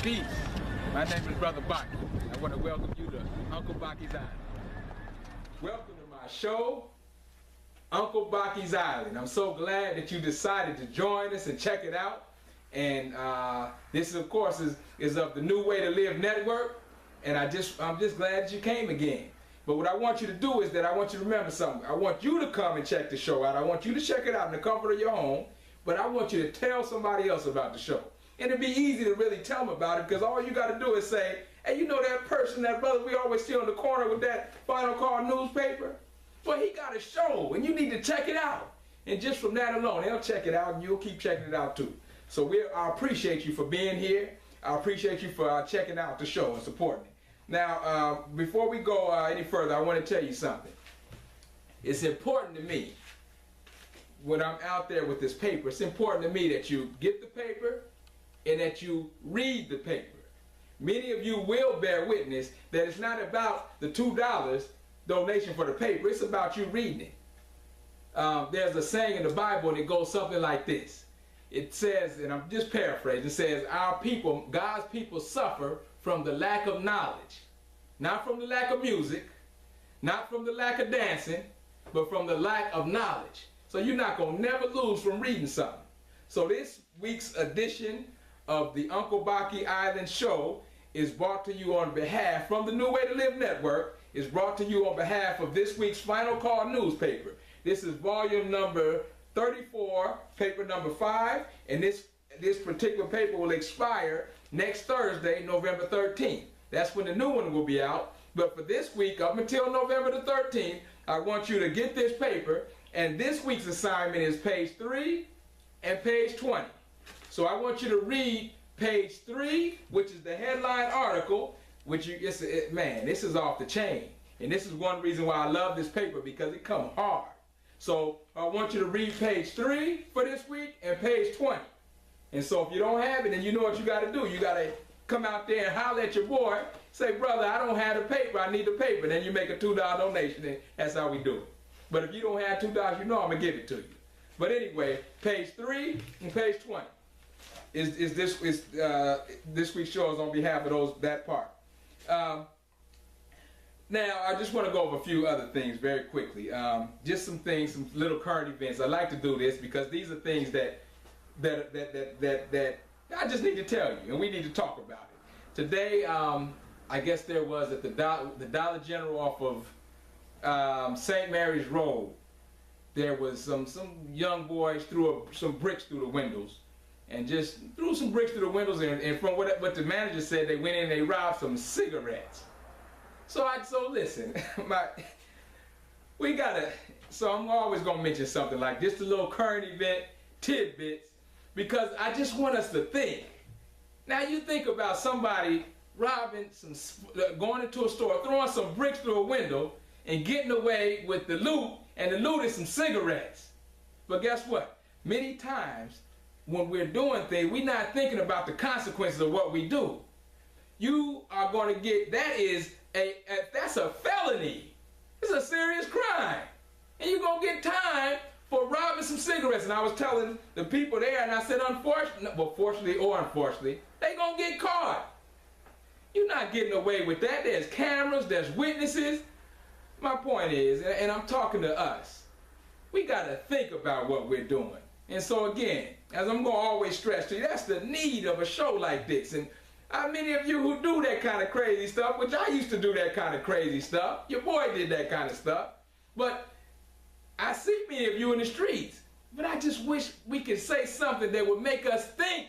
Peace. My name is Brother Baki. I want to welcome you to Uncle Baki's Island. Welcome to my show, Uncle Baki's Island. I'm so glad that you decided to join us and check it out. And this, of course, is of the New Way to Live Network. And I'm just glad that you came again. But what I want you to do is that I want you to remember something. I want you to come and check the show out. I want you to check it out in the comfort of your home. But I want you to tell somebody else about the show. And it'd be easy to really tell them about it, because all you got to do is say, hey, you know that person, that brother we always see on the corner with that Final Call newspaper? Well, he got a show, and you need to check it out. And just from that alone, they'll check it out, and you'll keep checking it out too. So I appreciate you for being here. I appreciate you for checking out the show and supporting it. Now, before we go any further, I want to tell you something. It's important to me, when I'm out there with this paper, it's important to me that you get the paper and that you read the paper. Many of you will bear witness that it's not about the $2 donation for the paper, it's about you reading it. There's a saying in the Bible, and it goes something like this. It says, and I'm just paraphrasing, it says, our people, God's people, suffer from the lack of knowledge. Not from the lack of music, not from the lack of dancing, but from the lack of knowledge. So you're not going to never lose from reading something. So this week's edition of the Uncle Baki Island Show is brought to you on behalf, from the New Way to Live Network, is brought to you on behalf of this week's Final Call newspaper. This is volume number 34, paper number 5, and this particular paper will expire next Thursday, November 13th. That's when the new one will be out. But for this week, up until November the 13th, I want you to get this paper, and this week's assignment is page 3 and page 20. So I want you to read page 3, which is the headline article, which man, this is off the chain. And this is one reason why I love this paper, because it comes hard. So I want you to read page 3 for this week and page 20. And so if you don't have it, then you know what you got to do. You got to come out there and holler at your boy. Say, brother, I don't have the paper. I need the paper. Then you make a $2 donation, and that's how we do it. But if you don't have $2, you know I'm going to give it to you. But anyway, page 3 and page 20 is this week's show is on behalf of that part. Now, I just want to go over a few other things very quickly. Just some things, some little current events. I like to do this because these are things that I just need to tell you, and we need to talk about it. Today, I guess there was at the Dollar General off of St. Mary's Road, there was some young boys threw some bricks through the windows, and just threw some bricks through the windows, and from what the manager said, they went in and they robbed some cigarettes. So listen, so I'm always gonna mention something like this, a little current event tidbits, because I just want us to think. Now you think about somebody robbing going into a store, throwing some bricks through a window, and getting away with the loot, and the loot is some cigarettes. But guess what? Many times when we're doing things, we're not thinking about the consequences of what we do. You are going to get, that's a felony. It's a serious crime. And you're going to get time for robbing some cigarettes. And I was telling the people there, and I said, fortunately or unfortunately, they going to get caught. You're not getting away with that. There's cameras, there's witnesses. My point is, and I'm talking to us, we got to think about what we're doing. And so again, as I'm going to always stress to you, that's the need of a show like this. And many of you who do that kind of crazy stuff, which I used to do that kind of crazy stuff, your boy did that kind of stuff, but I see many of you in the streets. But I just wish we could say something that would make us think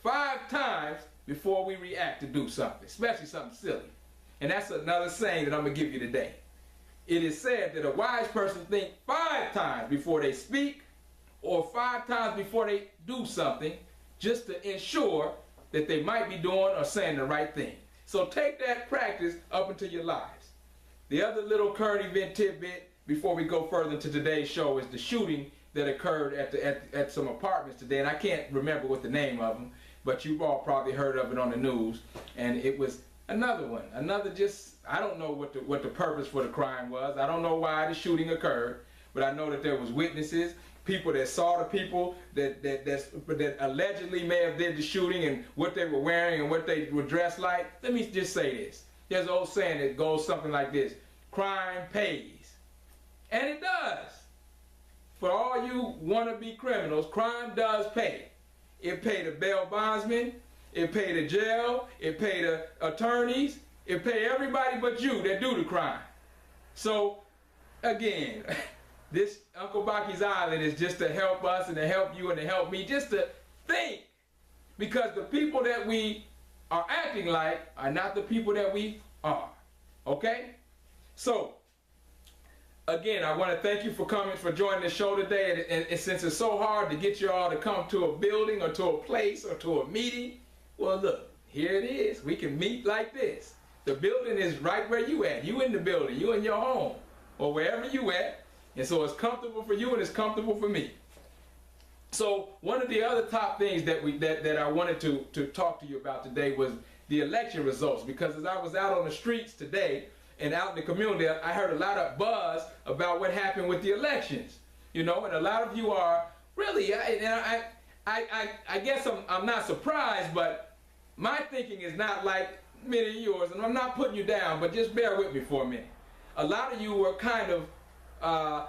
5 times before we react to do something, especially something silly. And that's another saying that I'm going to give you today. It is said that a wise person thinks 5 times before they speak, or 5 times before they do something, just to ensure that they might be doing or saying the right thing. So take that practice up into your lives. The other little current event tidbit before we go further into today's show is the shooting that occurred at some apartments today, and I can't remember what the name of them, but you've all probably heard of it on the news. And it was another one, I don't know what the purpose for the crime was. I don't know why the shooting occurred, but I know that there was witnesses, people that saw the people that allegedly may have did the shooting and what they were wearing and what they were dressed like. Let me just say this. There's an old saying that goes something like this: crime pays. And it does. For all you wannabe criminals, crime does pay. It paid the bail bondsman, it paid the jail, it paid the attorneys, it paid everybody but you that do the crime. So, again, this Uncle Baki's Island is just to help us and to help you and to help me, just to think. Because the people that we are acting like are not the people that we are. Okay? So, again, I want to thank you for coming, for joining the show today. And since it's so hard to get you all to come to a building or to a place or to a meeting, well, look, here it is. We can meet like this. The building is right where you at. You in the building. You in your home or wherever you at. And so it's comfortable for you and it's comfortable for me. So one of the other top things that I wanted to talk to you about today was the election results. Because as I was out on the streets today and out in the community, I heard a lot of buzz about what happened with the elections. You know, and a lot of you are really, I guess I'm not surprised, but my thinking is not like many of yours, and I'm not putting you down, but just bear with me for a minute. A lot of you were kind of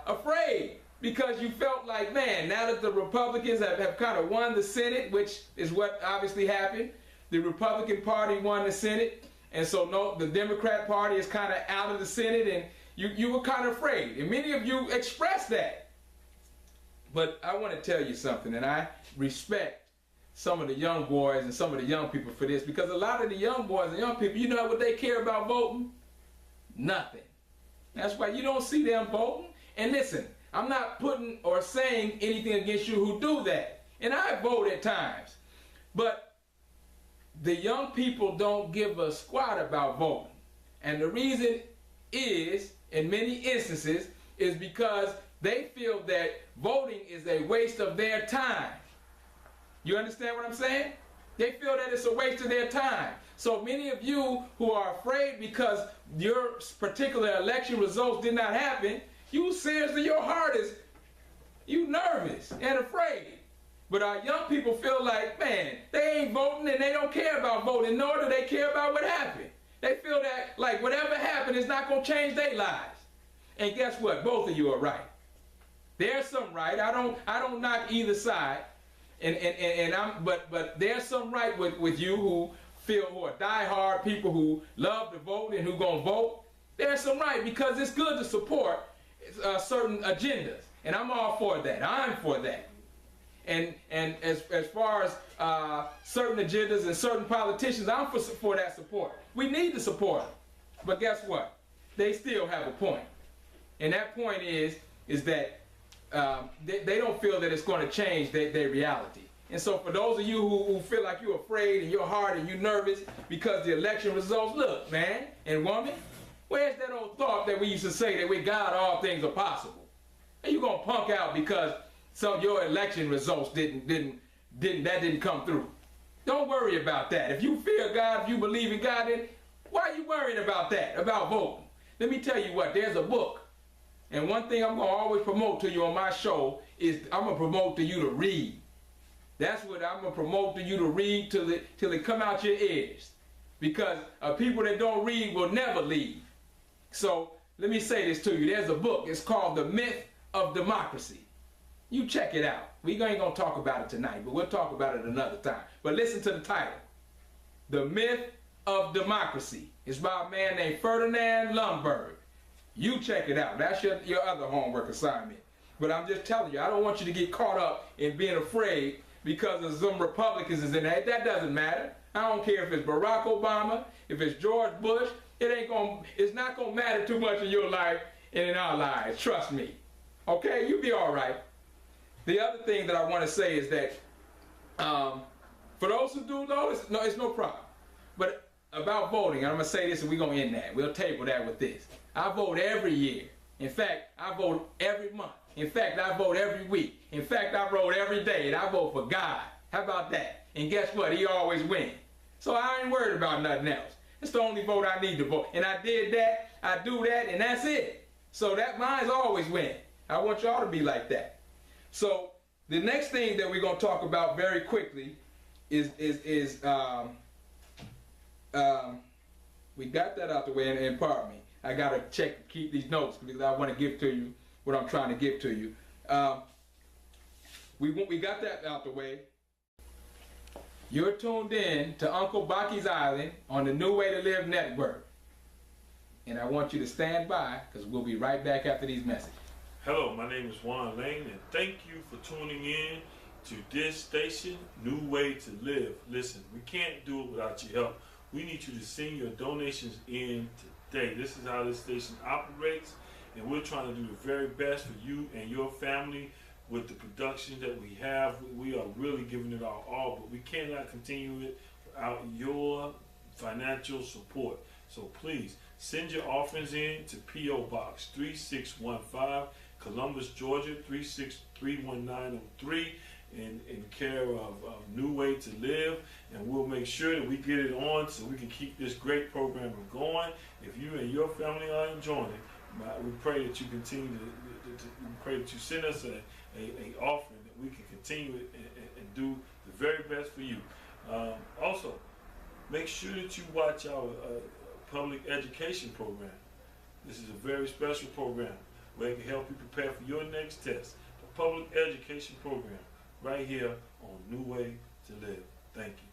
afraid because you felt like, man, now that the Republicans have kind of won the Senate, which is what obviously happened, the Republican Party won the Senate, and so no, the Democrat Party is kind of out of the Senate, and you were kind of afraid, and many of you expressed that. But I want to tell you something, and I respect some of the young boys and some of the young people for this, because a lot of the young boys and young people, you know what they care about voting? Nothing. That's why you don't see them voting. And listen, I'm not putting or saying anything against you who do that. And I vote at times. But the young people don't give a squat about voting. And the reason is, in many instances, is because they feel that voting is a waste of their time. You understand what I'm saying? They feel that it's a waste of their time. So many of you who are afraid because your particular election results did not happen, you seriously, your heart is, you nervous and afraid. But our young people feel like, man, they ain't voting and they don't care about voting, nor do they care about what happened. They feel that like whatever happened is not going to change their lives. And guess what? Both of you are right. There's some right. I don't knock either side. But there's some right with you who are diehard people who love to vote and who gonna vote. There's some right because it's good to support certain agendas, and I'm all for that. I'm for that. And as far as certain agendas and certain politicians, I'm for that support. We need to support them. But guess what? They still have a point, and that point is that they don't feel that it's going to change their reality. And so for those of you who feel like you're afraid and you're hard and you're nervous because the election results, look, man and woman, where's that old thought that we used to say that with God all things are possible? And you're going to punk out because some of your election results didn't come through. Don't worry about that. If you fear God, if you believe in God, then why are you worrying about that, about voting? Let me tell you what, there's a book. And one thing I'm going to always promote to you on my show is I'm going to promote to you to read. That's what I'm going to promote to you to read till it come out your ears. Because people that don't read will never leave. So let me say this to you. There's a book. It's called The Myth of Democracy. You check it out. We ain't going to talk about it tonight, but we'll talk about it another time. But listen to the title. The Myth of Democracy. It's by a man named Ferdinand Lundberg. You check it out. That's your other homework assignment. But I'm just telling you, I don't want you to get caught up in being afraid because of some Republicans is in there. That doesn't matter. I don't care if it's Barack Obama, if it's George Bush. It's not going to matter too much in your life and in our lives. Trust me. Okay? You'll be all right. The other thing that I want to say is that for those who do know, it's no problem. But about voting, and I'm going to say this and we're going to end that. We'll table that with this. I vote every year. In fact, I vote every month. In fact, I vote every week. In fact, I vote every day, and I vote for God. How about that? And guess what? He always wins. So I ain't worried about nothing else. It's the only vote I need to vote. And I did that, I do that, and that's it. So that mine's always win. I want y'all to be like that. So the next thing that we're going to talk about very quickly is we got that out the way, and pardon me, I got to keep these notes because I want to give to you what I'm trying to give to you. We got that out the way. You're tuned in to Uncle Baki's Island on the New Way to Live Network. And I want you to stand by because we'll be right back after these messages. Hello, my name is Juan Lane, and thank you for tuning in to this station, New Way to Live. Listen, we can't do it without your help. We need you to send your donations in today. This is how this station operates, and we're trying to do the very best for you and your family with the production that we have. We are really giving it our all, but we cannot continue it without your financial support. So please, send your offerings in to P.O. Box 3615, Columbus, Georgia 3631903, in care of New Way to Live, and we'll make sure that we get it on so we can keep this great program going. If you and your family are enjoying it, we pray that you continue to pray that you send us a offering that we can continue it and do the very best for you. Also, make sure that you watch our public education program. This is a very special program where it can help you prepare for your next test. The public education program right here on New Way to Live. Thank you.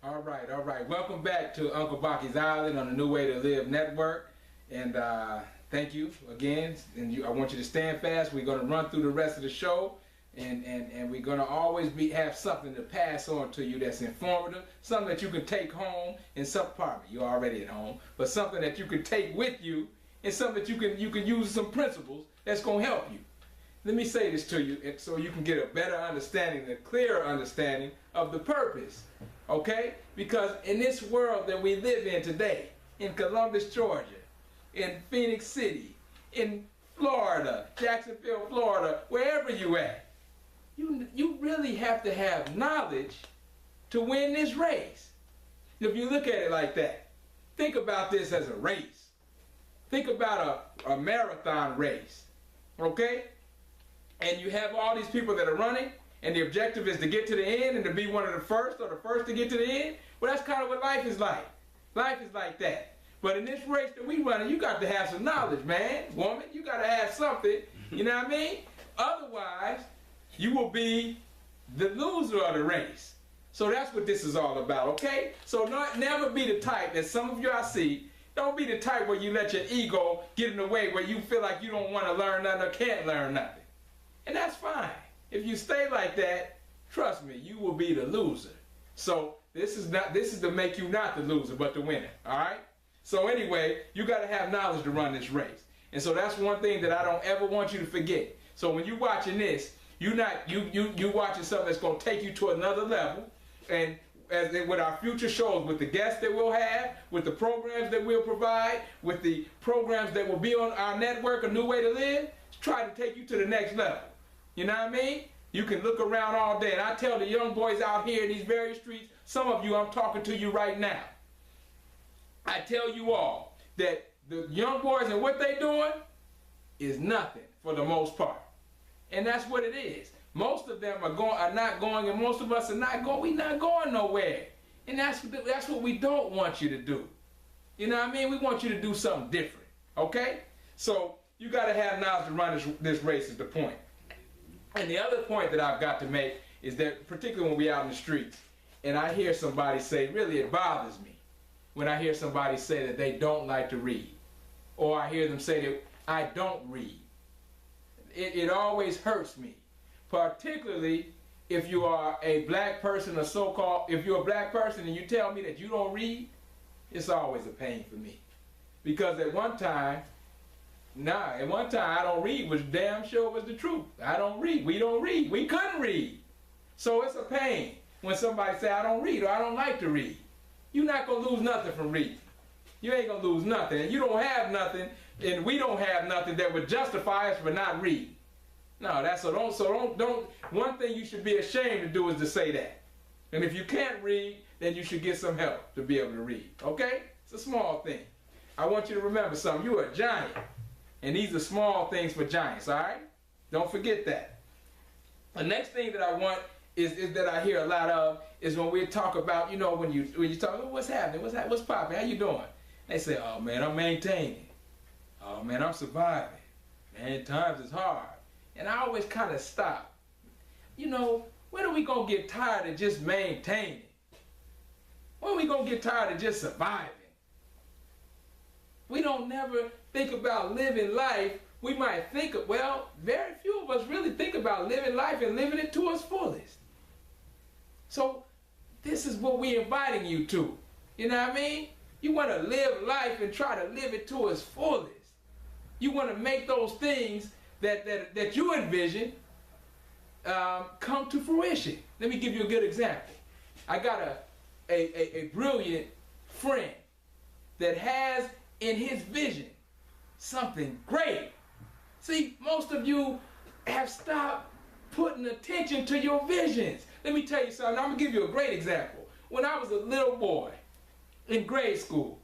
All right. Welcome back to Uncle Baki's Island on the New Way to Live Network. And thank you again. And I want you to stand fast. We're going to run through the rest of the show. And we're going to always have something to pass on to you that's informative, something that you can take home, and you're already at home, but something that you can take with you, and something that you can use some principles that's going to help you. Let me say this to you so you can get a better understanding, a clearer understanding of the purpose, okay? Because in this world that we live in today, in Columbus, Georgia, in Phoenix City, in Florida, Jacksonville, Florida, wherever you at, you really have to have knowledge to win this race. If you look at it like that, think about this as a race. Think about a marathon race, okay? And you have all these people that are running, and the objective is to get to the end and to be one of the first or the first to get to the end. Well, that's kind of what life is like. Life is like that. But in this race that we running, you got to have some knowledge, man, woman. You got to have something, you know what I mean? Otherwise, you will be the loser of the race. So that's what this is all about, okay? So never be the type that some of you I see, don't be the type where you let your ego get in the way where you feel like you don't want to learn nothing or can't learn nothing. And that's fine. If you stay like that, trust me, you will be the loser. So this is to make you not the loser, but the winner, all right? So anyway, you got to have knowledge to run this race. And so that's one thing that I don't ever want you to forget. So when you're watching this, you watching something that's going to take you to another level. And with our future shows, with the guests that we'll have, with the programs that we'll provide, with the programs that will be on our network, A New Way to Live, try to take you to the next level. You know what I mean? You can look around all day. And I tell the young boys out here in these various streets, some of you, I'm talking to you right now. I tell you all that the young boys and what they doing is nothing for the most part. And that's what it is. Most of them are not going, and most of us are not going. We're not going nowhere. And that's what we don't want you to do. You know what I mean? We want you to do something different. Okay? So you got to have knowledge to run this race is the point. And the other point that I've got to make is that, particularly when we're out in the streets, and I hear somebody say, really it bothers me, when I hear somebody say that they don't like to read. Or I hear them say that I don't read. It always hurts me. Particularly if you are a black person or so-called, if you're a black person and you tell me that you don't read, it's always a pain for me. Because at one time I don't read was damn sure was the truth. I don't read. We don't read. We couldn't read. So it's a pain when somebody say I don't read or I don't like to read. You're not going to lose nothing from reading. You ain't going to lose nothing. And you don't have nothing, and we don't have nothing that would justify us for not reading. No, don't. One thing you should be ashamed to do is to say that. And if you can't read, then you should get some help to be able to read. Okay? It's a small thing. I want you to remember something. You're a giant. And these are small things for giants, all right? Don't forget that. The next thing that I want is that I hear a lot of is when we talk about, you know, when you talk, oh, what's happening, what's popping, how you doing? They say, oh man, I'm maintaining. Oh man, I'm surviving. Man, times is hard. And I always kind of stop. You know, when are we gonna get tired of just maintaining? When are we gonna get tired of just surviving? We don't never think about living life. We might think of, well, very few of us really think about living life and living it to its fullest. So this is what we're inviting you to. You know what I mean? You want to live life and try to live it to its fullest. You want to make those things that you envision come to fruition. Let me give you a good example. I got a brilliant friend that has in his vision something great. See, most of you have stopped putting attention to your visions. Let me tell you something. I'm going to give you a great example. When I was a little boy in grade school,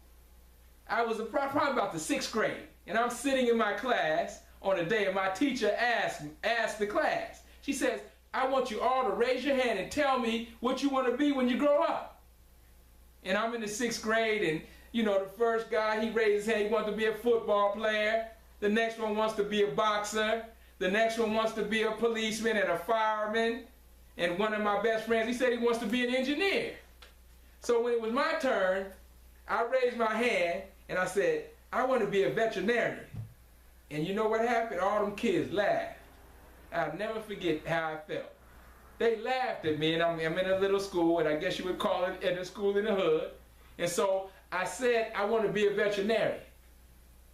I was probably about the 6th grade, and I'm sitting in my class on a day, and my teacher asked the class. She says, I want you all to raise your hand and tell me what you want to be when you grow up. And I'm in the 6th grade, and you know, the first guy, he raised his hand, he wants to be a football player. The next one wants to be a boxer. The next one wants to be a policeman and a fireman. And one of my best friends, he said he wants to be an engineer. So when it was my turn, I raised my hand and I said, I want to be a veterinarian. And you know what happened? All them kids laughed. I'll never forget how I felt. They laughed at me, and I'm in a little school, and I guess you would call it a school in the hood. And so I said, I want to be a veterinarian.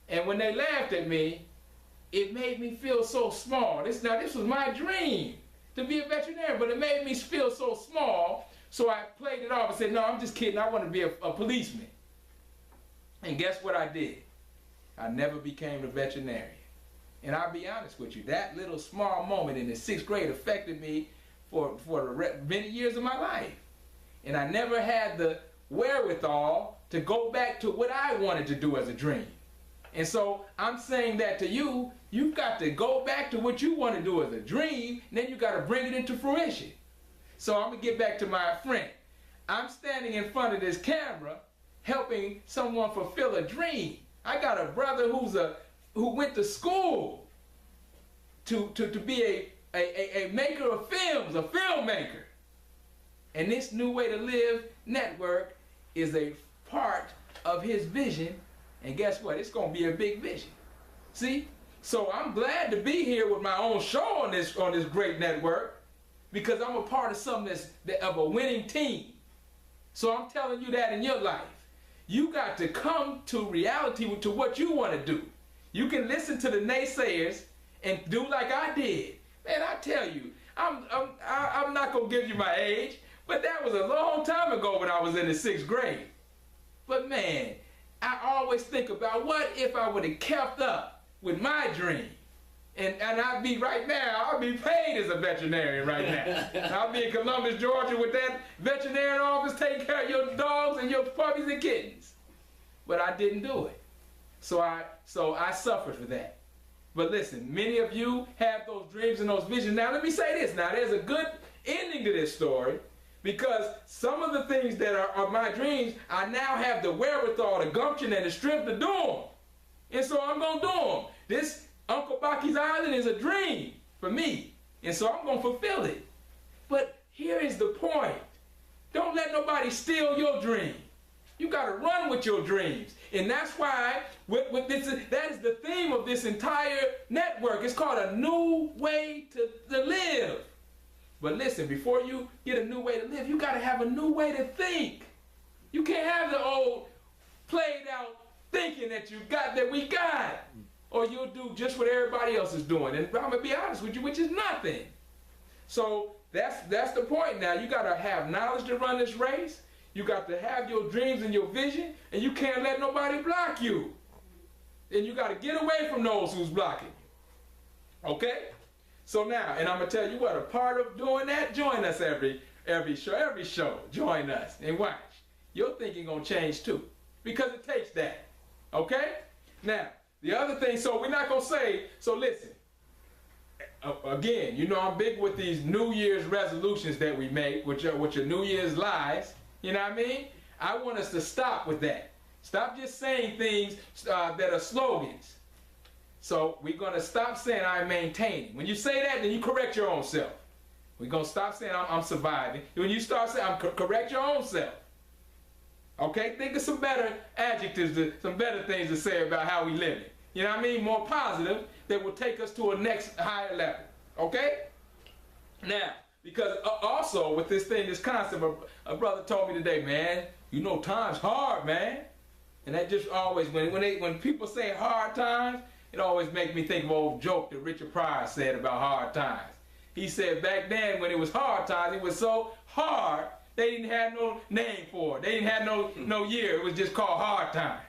And when they laughed at me, it made me feel so small. This was my dream, to be a veterinarian, but it made me feel so small, so I played it off and said, no, I'm just kidding, I want to be a policeman. And guess what I did? I never became a veterinarian. And I'll be honest with you, that little small moment in the 6th grade affected me for many years of my life. And I never had the wherewithal to go back to what I wanted to do as a dream. And so I'm saying that to you, you've got to go back to what you want to do as a dream, and then you got to bring it into fruition. So I'm going to get back to my friend. I'm standing in front of this camera helping someone fulfill a dream. I got a brother who went to school to be a maker of films, a filmmaker. And this New Way to Live network is a part of his vision. And guess what? It's going to be a big vision. See? So I'm glad to be here with my own show on this great network, because I'm a part of something of a winning team. So I'm telling you that in your life. You got to come to reality, to what you want to do. You can listen to the naysayers and do like I did. Man, I tell you, I'm not going to give you my age, but that was a long time ago when I was in the 6th grade. But man, I always think about, what if I would have kept up with my dream? And I'd be right now, I'll be paid as a veterinarian right now. I'll be in Columbus, Georgia with that veterinarian office taking care of your dogs and your puppies and kittens. But I didn't do it. So I suffered for that. But listen, many of you have those dreams and those visions. Now let me say this. Now there's a good ending to this story, because some of the things that are my dreams, I now have the wherewithal, the gumption, and the strength to do them. And so I'm going to do them. This Uncle Baki's Island is a dream for me. And so I'm going to fulfill it. But here is the point. Don't let nobody steal your dream. You got to run with your dreams. And that's why that is the theme of this entire network. It's called A New Way to Live. But listen, before you get a new way to live, you got to have a new way to think. You can't have the old played out thinking that we got. Or you'll do just what everybody else is doing. And I'm going to be honest with you, which is nothing. So that's the point now. You got to have knowledge to run this race. You got to have your dreams and your vision, and you can't let nobody block you. And you got to get away from those who's blocking you. Okay? So now, and I'm going to tell you what, a part of doing that, join us every show. Join us and watch. Your thinking going to change too, because it takes that. Okay? Now, The other thing, so we're not going to say, so listen, again, you know I'm big with these New Year's resolutions that we make, which are New Year's lies, you know what I mean? I want us to stop with that. Stop just saying things that are slogans. So we're going to stop saying I'm maintaining. When you say that, then you correct your own self. We're going to stop saying I'm surviving. When you start saying correct your own self. Okay? Think of some better adjectives, some better things to say about how we live it. You know what I mean? More positive that will take us to a next higher level. Okay? Now, because also with this thing, this concept, a brother told me today, man, you know time's hard, man. And that just always, when people say hard times, it always makes me think of an old joke that Richard Pryor said about hard times. He said back then when it was hard times, it was so hard, they didn't have no name for it. They didn't have no year. It was just called hard times.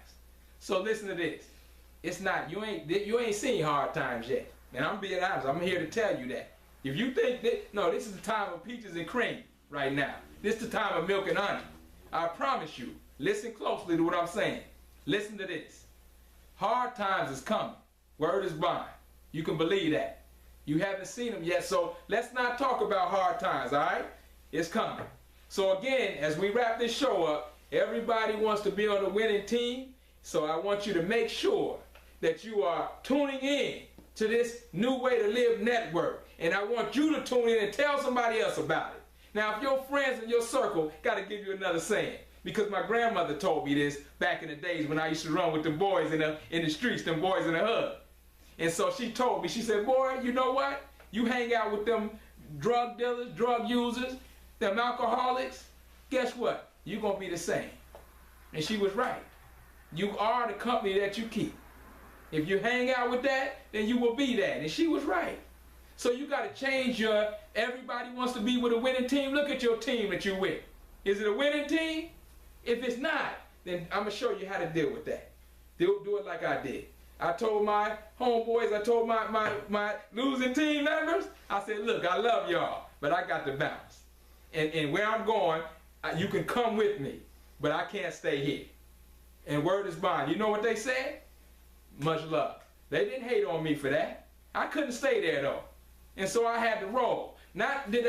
So listen to this. It's not, you ain't seen hard times yet. And I'm being honest, I'm here to tell you that. If you think that, no, this is the time of peaches and cream right now. This is the time of milk and honey. I promise you, listen closely to what I'm saying. Listen to this. Hard times is coming. Word is bond. You can believe that. You haven't seen them yet, so let's not talk about hard times, all right? It's coming. So again, as we wrap this show up, everybody wants to be on the winning team, so I want you to make sure that you are tuning in to this New Way to Live network, and I want you to tune in and tell somebody else about it. Now, if your friends in your circle got to give you another saying, because my grandmother told me this back in the days when I used to run with them boys in the streets, them boys in the hood. And so she told me, she said, boy, you know what? You hang out with them drug dealers, drug users, them alcoholics, guess what? You're going to be the same. And she was right. You are the company that you keep. If you hang out with that, then you will be that. And she was right. So you got to change your, everybody wants to be with a winning team. Look at your team that you're with. Is it a winning team? If it's not, then I'm going to show you how to deal with that. Do it like I did. I told my homeboys, I told my losing team members, I said, look, I love y'all, but I got to bounce. And where I'm going, you can come with me, but I can't stay here. And word is bond. You know what they said? Much love. They didn't hate on me for that. I couldn't stay there though. And so I had to roll. Not only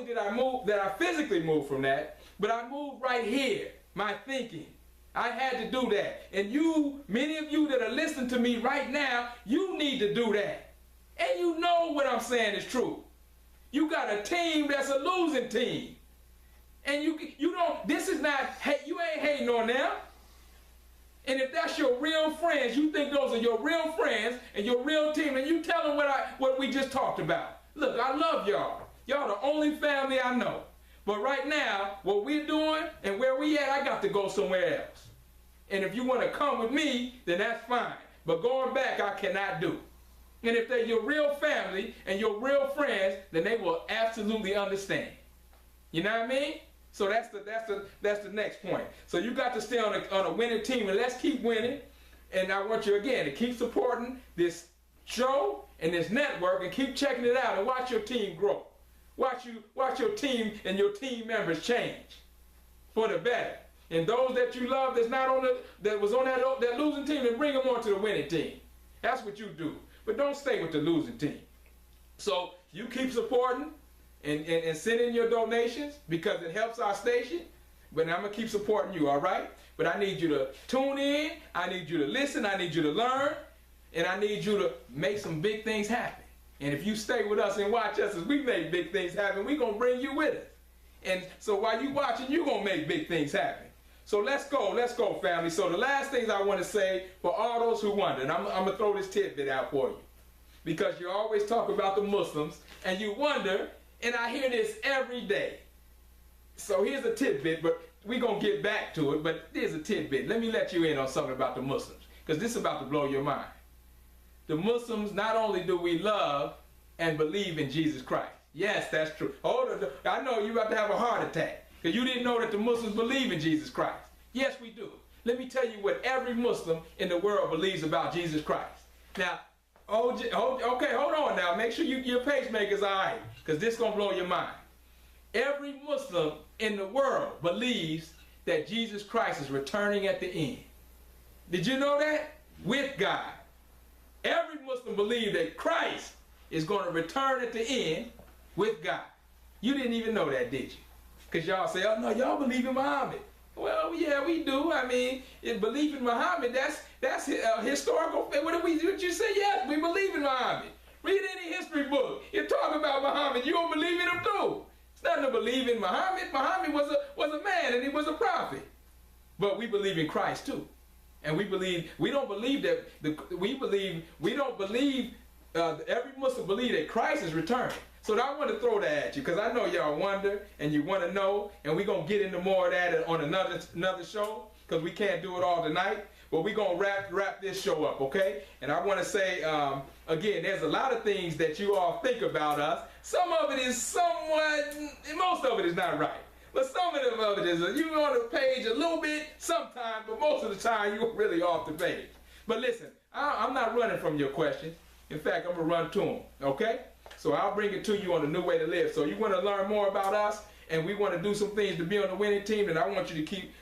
did I move, that I physically moved from that, but I moved right here, my thinking. I had to do that. And you, many of you that are listening to me right now, you need to do that. And you know what I'm saying is true. You got a team that's a losing team. And you don't, this is not, hey, you ain't hating on them. And if that's your real friends, you think those are your real friends and your real team, and you tell them what we just talked about. Look, I love y'all. Y'all the only family I know. But right now, what we're doing and where we at, I got to go somewhere else. And if you want to come with me, then that's fine. But going back, I cannot do. And if they're your real family and your real friends, then they will absolutely understand. You know what I mean? So that's the next point. So you got to stay on a winning team, and let's keep winning. And I want you again to keep supporting this show and this network, and keep checking it out and watch your team grow. Watch your team and your team members change for the better. And those that you love that was on that losing team, then bring them on to the winning team. That's what you do. But don't stay with the losing team. So you keep supporting and send in your donations because it helps our station. But I'm going to keep supporting you, all right? But I need you to tune in. I need you to listen. I need you to learn. And I need you to make some big things happen. And if you stay with us and watch us as we make big things happen, we're going to bring you with us. And so while you're watching, you're going to make big things happen. So let's go, family. So the last things I want to say for all those who wonder, and I'm going to throw this tidbit out for you. Because you always talk about the Muslims, and you wonder, and I hear this every day. So here's a tidbit, but we're going to get back to it, but here's a tidbit. Let me let you in on something about the Muslims, because this is about to blow your mind. The Muslims, not only do we love and believe in Jesus Christ. Yes, that's true. Hold on. I know you're about to have a heart attack. Because you didn't know that the Muslims believe in Jesus Christ. Yes, we do. Let me tell you what every Muslim in the world believes about Jesus Christ. Now, okay, hold on now. Make sure your pacemaker's all right, because this is going to blow your mind. Every Muslim in the world believes that Jesus Christ is returning at the end. Did you know that? with God. Every Muslim believes that Christ is going to return at the end with God. You didn't even know that, did you? Because y'all say, oh no, y'all believe in Muhammad. Well, yeah, we do. I mean, belief in Muhammad, that's historical. What you say? Yes, we believe in Muhammad. Read any history book. You talk about Muhammad, you don't believe in him too. It's nothing to believe in Muhammad. Muhammad was a man and he was a prophet. But we believe in Christ too. And we don't believe every Muslim believes that Christ is returning. So I want to throw that at you because I know y'all wonder and you want to know, and we're going to get into more of that on another show because we can't do it all tonight. But we're going to wrap this show up, okay? And I want to say, again, there's a lot of things that you all think about us. Some of it is somewhat, most of it is not right. But some of it is, you're on the page a little bit sometimes, but most of the time you're really off the page. But listen, I'm not running from your questions. In fact, I'm going to run to them, okay? So I'll bring it to you on the new way to live. So you want to learn more about us, and we want to do some things to be on the winning team, and I want you to keep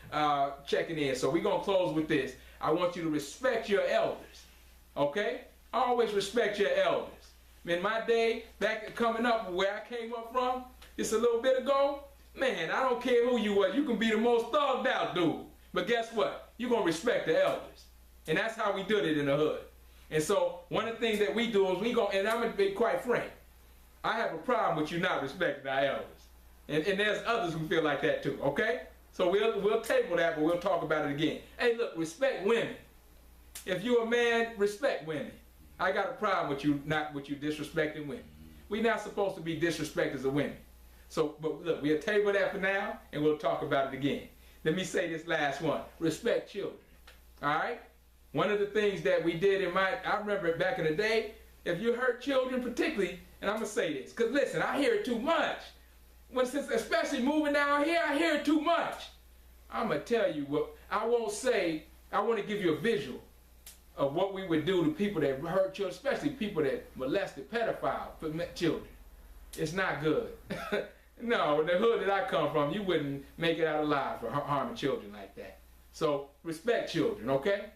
checking in. So we're going to close with this. I want you to respect your elders, okay? Always respect your elders. In my day, back coming up where I came up from, just a little bit ago, man, I don't care who you are. You can be the most thugged out dude. But guess what? You're going to respect the elders. And that's how we did it in the hood. And so one of the things that we do is and I'm going to be quite frank, I have a problem with you not respecting our elders. And there's others who feel like that too, okay? So we'll table that, but we'll talk about it again. Hey, look, respect women. If you're a man, respect women. I got a problem with you disrespecting women. We're not supposed to be disrespecters of women. So, but look, we'll table that for now, and we'll talk about it again. Let me say this last one. Respect children. All right? One of the things that we did I remember back in the day, if you hurt children particularly, and I'm going to say this, because listen, I hear it too much. Especially moving down here, I hear it too much. I'm going to tell you what, I won't say, I want to give you a visual of what we would do to people that hurt children, especially people that molested pedophile children. It's not good. No, in the hood that I come from, you wouldn't make it out alive for harming children like that. So respect children, okay?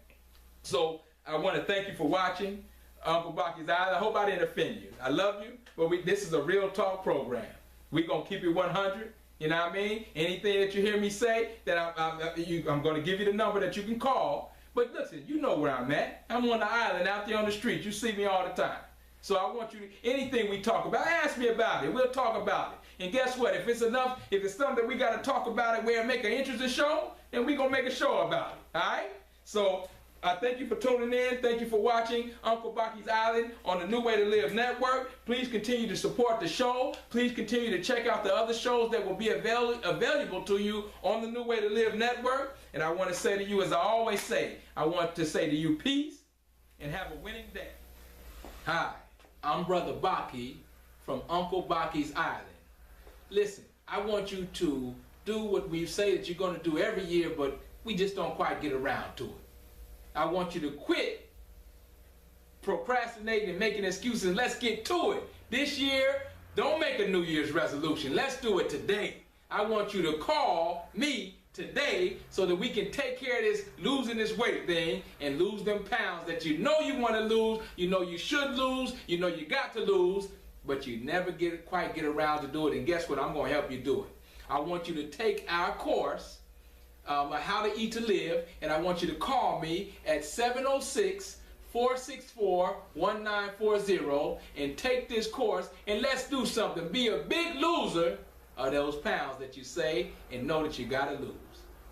So I want to thank you for watching Uncle Baki's Island. I hope I didn't offend you. I love you, but this is a real talk program. We're going to keep it 100, you know what I mean? Anything that you hear me say, that I'm going to give you the number that you can call. But listen, you know where I'm at. I'm on the island out there on the street. You see me all the time. So I want you to, anything we talk about, ask me about it. We'll talk about it. And guess what? If it's enough, if it's something that we got to talk about it where it make an interesting show, then we're going to make a show about it. All right? So I thank you for tuning in. Thank you for watching Uncle Baki's Island on the New Way to Live Network. Please continue to support the show. Please continue to check out the other shows that will be available to you on the New Way to Live Network. And I want to say to you, as I always say, I want to say to you, peace and have a winning day. Hi, I'm Brother Baki from Uncle Baki's Island. Listen, I want you to do what we say that you're going to do every year, but we just don't quite get around to it. I want you to quit procrastinating and making excuses. Let's get to it. This year, don't make a New Year's resolution. Let's do it today. I want you to call me today so that we can take care of this losing this weight thing and lose them pounds that you know you want to lose, you know you should lose, you know you got to lose, but you never quite get around to do it. And guess what? I'm going to help you do it. I want you to take our course, How to Eat to Live, and I want you to call me at 706-464-1940 and take this course, and let's do something. Be a big loser of those pounds that you say and know that you got to lose.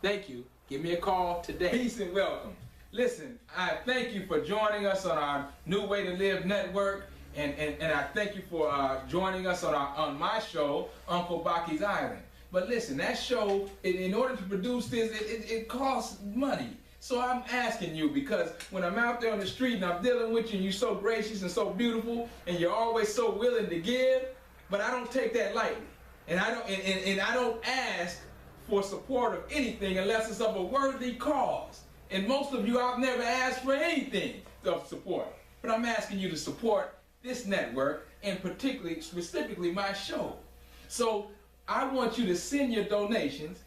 Thank you. Give me a call today. Peace and welcome. Listen, I thank you for joining us on our New Way to Live Network, and I thank you for joining us on my show, Uncle Baki's Island. But listen, that show, in order to produce this, it costs money. So I'm asking you, because when I'm out there on the street and I'm dealing with you and you're so gracious and so beautiful and you're always so willing to give, but I don't take that lightly. And I don't ask for support of anything unless it's of a worthy cause. And most of you, I've never asked for anything of support. But I'm asking you to support this network and specifically my show. So I want you to send your donations,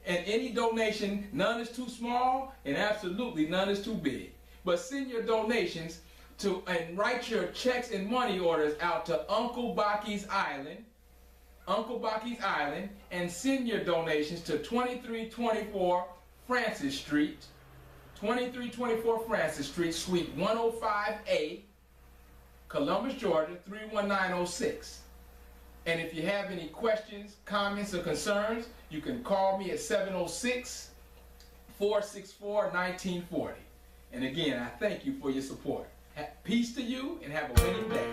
and any donation, none is too small and absolutely none is too big. but send your donations to and write your checks and money orders out to Uncle Baki's Island, and send your donations to 2324 Francis Street, 2324 Francis Street, Suite 105A, Columbus, Georgia 31906. And if you have any questions, comments, or concerns, you can call me at 706-464-1940. And again, I thank you for your support. Peace to you and have a winning day.